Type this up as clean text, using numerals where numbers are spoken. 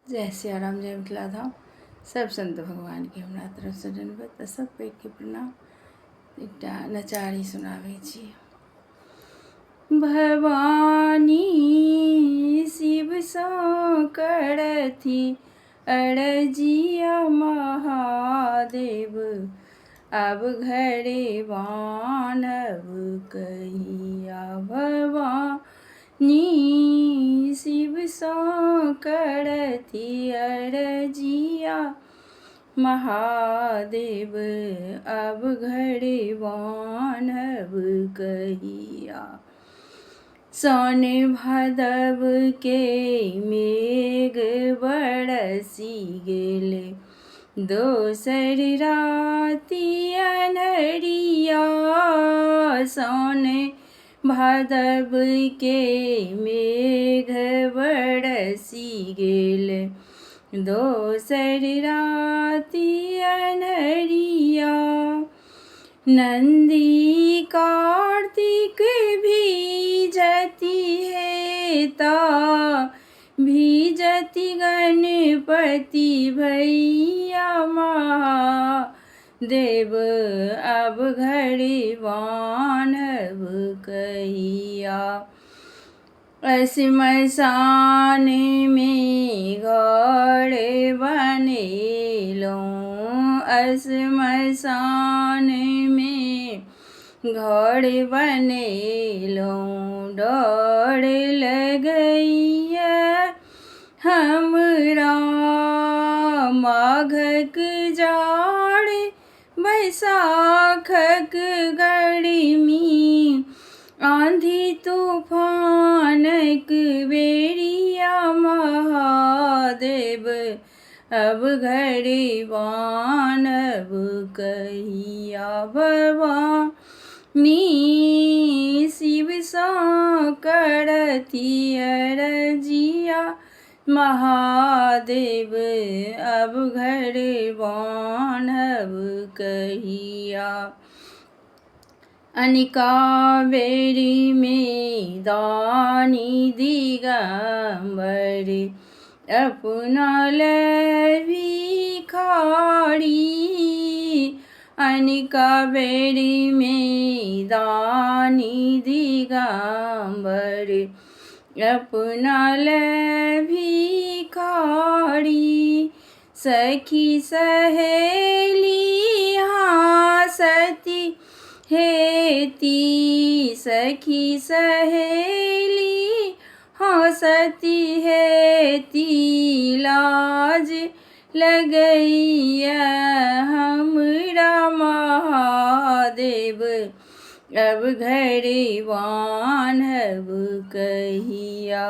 जय सिया राम, जय मिथिला धाम। सब संत भगवान के हमरा तरफ से दंडवत। सब पैघ के प्रणाम। एकटा नचारी सुनाबै छी। भवानी शिव सँ करथि अरजिया महादेव, आब घरे बान्हब कहिया। भवानी शिव सँ करथि अरजिया महादेव, अब घरे बान्हब कहिया। सावन भादव के मेघ बरसी गेलै, दोसर राति अन्हरिया। सावन भादव के मेघ बरसी गेलै, दोसर राति अन्हरिया। नंदी कार्तिक भीजति हेता, भीजति गणपति भैया महादेव, अब घरे बान्हब कहिया। श्मशान में घर बनेलहुँ, श्मशान में घर बनेलहुँ। डर लगैया हमरा माघक जाड़, बैसाखक गर्मी, आंधी तूफानक बेरिया महादेव, अब घरे बान्हब कहिया। भवानी शिव सँ करथि अरजिया महादेव, अब घरे बान्हब कहिया। अनिका बेरी में दानी दिगंबर, अपना ले भिखारी। अनिका बेरी में दानी दिगंबर, अपना ले भिखारी। सखी सहेली हासती हेती, सखी सहेली हंसती हेती, लाज लगैया हमरा महादेव, अब घरे बान्हब कहिया।